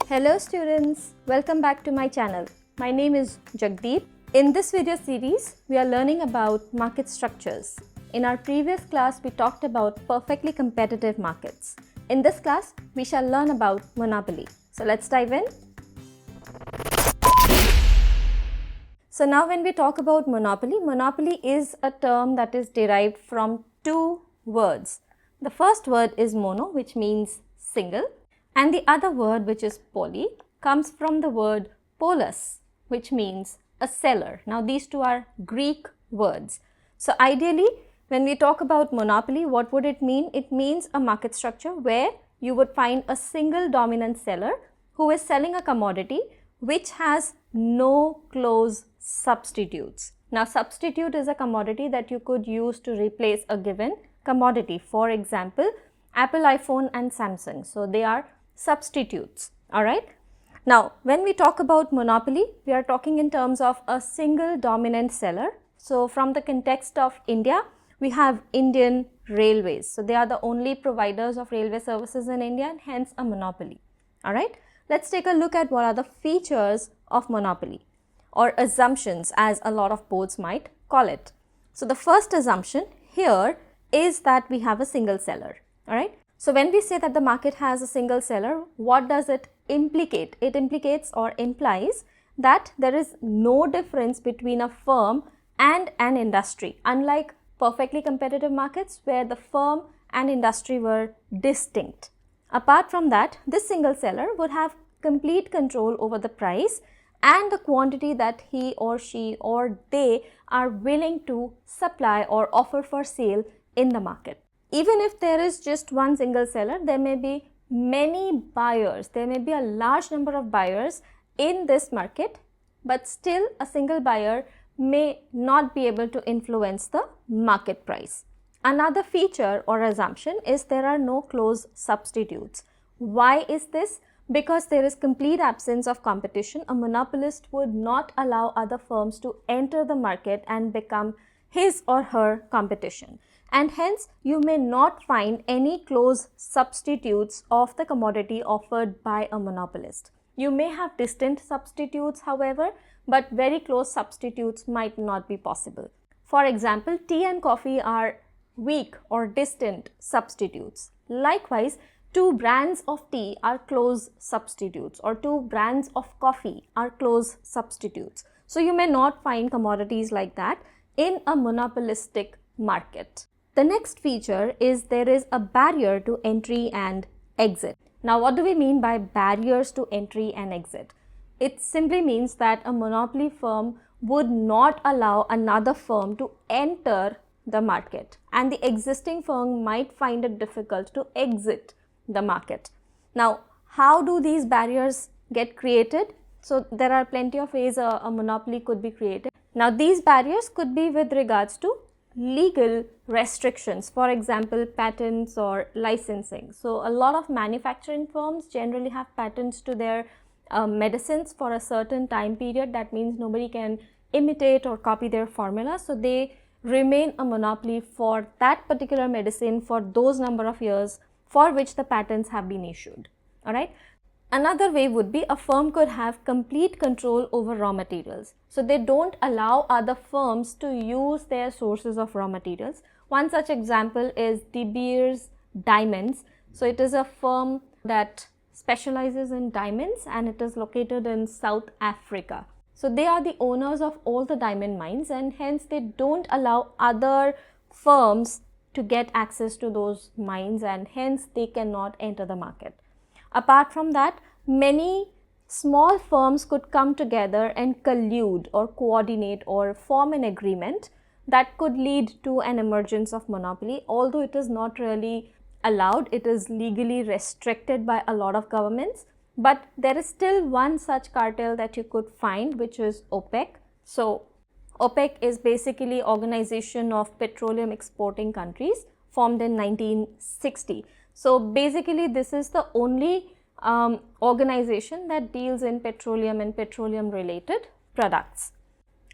Hello students, welcome back to my channel. My name is Jagdeep. In this video series, we are learning about market structures. In our previous class, we talked about perfectly competitive markets. In this class, we shall learn about monopoly. So let's dive in. So now when we talk about monopoly, monopoly is a term that is derived from two words. The first word is mono, which means single, and the other word, which is poly, comes from the word polis, which means a seller. Now these two are Greek words. So ideally, when we talk about monopoly, what would it mean? It means a market structure where you would find a single dominant seller who is selling a commodity which has no close substitutes. Now substitute is a commodity that you could use to replace a given commodity. For example, Apple, iPhone and Samsung. So they are substitutes. Alright. Now when we talk about monopoly, we are talking in terms of a single dominant seller. So from the context of India, we have Indian Railways. So they are the only providers of railway services in India and hence a monopoly. Alright. Let's take a look at what are the features of monopoly, or assumptions as a lot of boards might call it. So the first assumption here is that we have a single seller. Alright. So when we say that the market has a single seller, what does it implicate? It implicates or implies that there is no difference between a firm and an industry, unlike perfectly competitive markets where the firm and industry were distinct. Apart from that, this single seller would have complete control over the price and the quantity that he or she or they are willing to supply or offer for sale in the market. Even if there is just one single seller, there may be many buyers, there may be a large number of buyers in this market, but still a single buyer may not be able to influence the market price. Another feature or assumption is there are no close substitutes. Why is this? Because there is complete absence of competition. A monopolist would not allow other firms to enter the market and become his or her competition. And hence, you may not find any close substitutes of the commodity offered by a monopolist. You may have distant substitutes, however, but very close substitutes might not be possible. For example, tea and coffee are weak or distant substitutes. Likewise, two brands of tea are close substitutes, or two brands of coffee are close substitutes. So you may not find commodities like that in a monopolistic market. The next feature is there is a barrier to entry and exit. Now what do we mean by barriers to entry and exit? It simply means that a monopoly firm would not allow another firm to enter the market, and the existing firm might find it difficult to exit the market. Now, how do these barriers get created? So there are plenty of ways a monopoly could be created. Now these barriers could be with regards to legal restrictions, for example, patents or licensing. So a lot of manufacturing firms generally have patents to their medicines for a certain time period. That means nobody can imitate or copy their formula. So they remain a monopoly for that particular medicine for those number of years for which the patents have been issued. Alright. Another way would be a firm could have complete control over raw materials. So they don't allow other firms to use their sources of raw materials. One such example is De Beers Diamonds. So it is a firm that specializes in diamonds and it is located in South Africa. So they are the owners of all the diamond mines and hence they don't allow other firms to get access to those mines and hence they cannot enter the market. Apart from that, many small firms could come together and collude or coordinate or form an agreement that could lead to an emergence of monopoly. Although it is not really allowed, it is legally restricted by a lot of governments, but there is still one such cartel that you could find, which is OPEC. So OPEC is basically Organization of Petroleum Exporting Countries, formed in 1960. So basically this is the only organization that deals in petroleum and petroleum related products.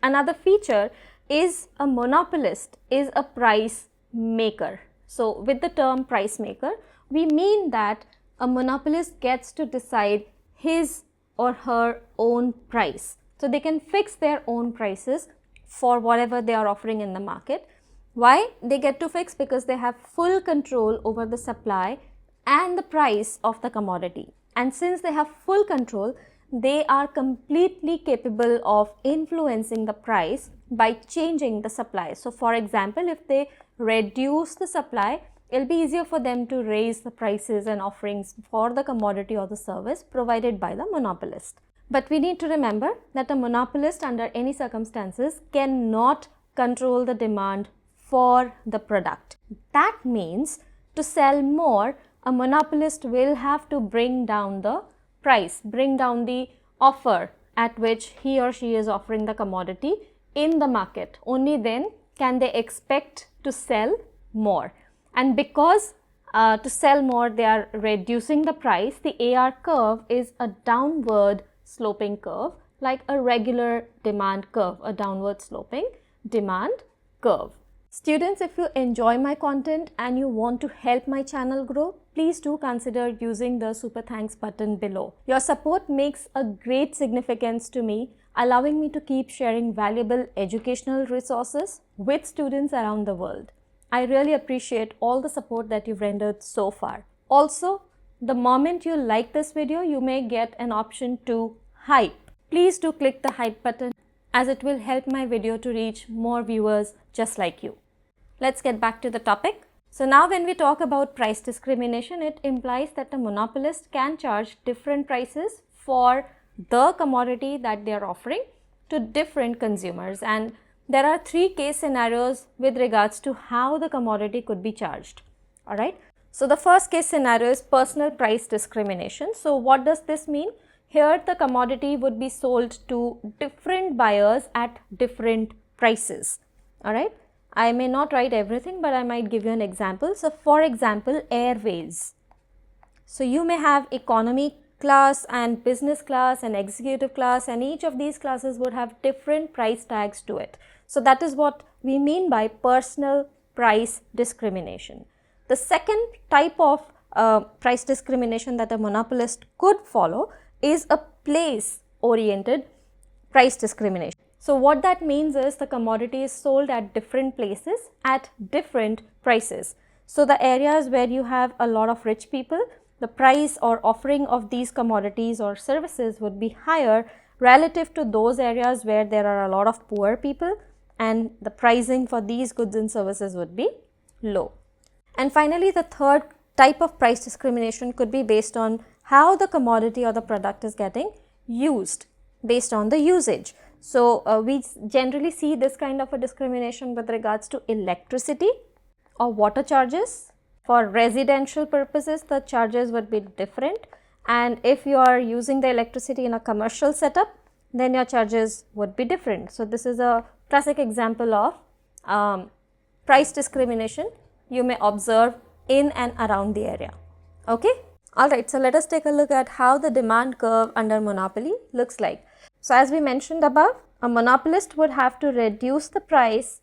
Another feature is a monopolist is a price maker. So with the term price maker, we mean that a monopolist gets to decide his or her own price. So they can fix their own prices for whatever they are offering in the market. Why they get to fix? Because they have full control over the supply and the price of the commodity. And since they have full control, they are completely capable of influencing the price by changing the supply. So for example, if they reduce the supply, it'll be easier for them to raise the prices and offerings for the commodity or the service provided by the monopolist. But we need to remember that a monopolist under any circumstances cannot control the demand for the product. That means to sell more, a monopolist will have to bring down the price, bring down the offer at which he or she is offering the commodity in the market. Only then can they expect to sell more. And because to sell more they are reducing the price, the AR curve is a downward sloping curve, like a regular demand curve, a downward sloping demand curve. Students, if you enjoy my content and you want to help my channel grow, please do consider using the super thanks button below. Your support makes a great significance to me, allowing me to keep sharing valuable educational resources with students around the world. I really appreciate all the support that you've rendered so far. Also, the moment you like this video, you may get an option to hype. Please do click the hype button, as it will help my video to reach more viewers just like you. Let's get back to the topic. So now when we talk about price discrimination, it implies that a monopolist can charge different prices for the commodity that they are offering to different consumers, and there are three case scenarios with regards to how the commodity could be charged. Alright. So the first case scenario is personal price discrimination. So what does this mean? Here the commodity would be sold to different buyers at different prices. Alright. I may not write everything, but I might give you an example. So for example, airways. So you may have economy class and business class and executive class, and each of these classes would have different price tags to it. So that is what we mean by personal price discrimination. The second type of price discrimination that a monopolist could follow is a place oriented price discrimination. So what that means is the commodity is sold at different places at different prices. So the areas where you have a lot of rich people, the price or offering of these commodities or services would be higher relative to those areas where there are a lot of poor people, and the pricing for these goods and services would be low. And finally, the third type of price discrimination could be based on how the commodity or the product is getting used, based on the usage. So we generally see this kind of a discrimination with regards to electricity or water charges. For residential purposes, the charges would be different, and if you are using the electricity in a commercial setup, then your charges would be different. So this is a classic example of price discrimination you may observe in and around the area. Okay. Alright, so let us take a look at how the demand curve under monopoly looks like. So as we mentioned above, a monopolist would have to reduce the price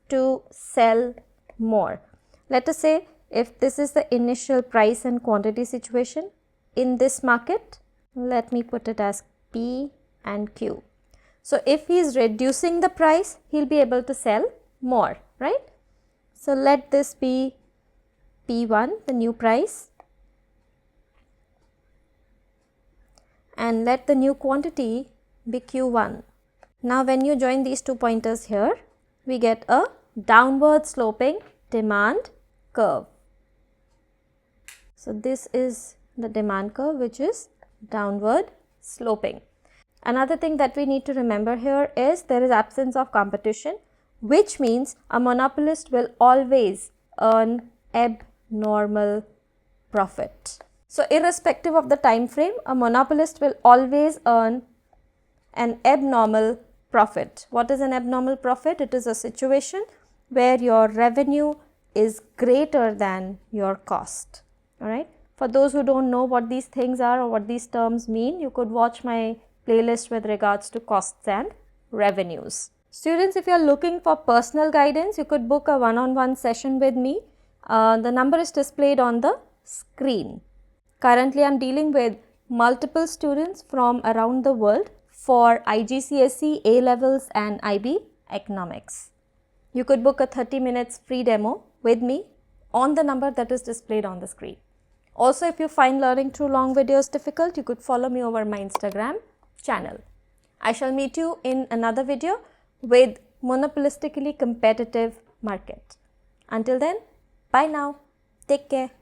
to sell more. Let us say if this is the initial price and quantity situation in this market, let me put it as P and Q. So if he is reducing the price, he'll be able to sell more, right? So let this be P1, the new price, and let the new quantity be Q1. Now when you join these two pointers here, we get a downward sloping demand curve. So this is the demand curve, which is downward sloping. Another thing that we need to remember here is there is absence of competition, which means a monopolist will always earn abnormal profit. So irrespective of the time frame, a monopolist will always earn an abnormal profit. What is an abnormal profit? It is a situation where your revenue is greater than your cost. Alright. For those who don't know what these things are or what these terms mean, you could watch my playlist with regards to costs and revenues. Students, if you are looking for personal guidance, you could book a one-on-one session with me. The number is displayed on the screen. Currently, I am dealing with multiple students from around the world for IGCSE, A levels and IB economics. You could book a 30 minutes free demo with me on the number that is displayed on the screen. Also, if you find learning through long videos difficult, you could follow me over my Instagram channel. I shall meet you in another video with monopolistically competitive market. Until then, bye now. Take care.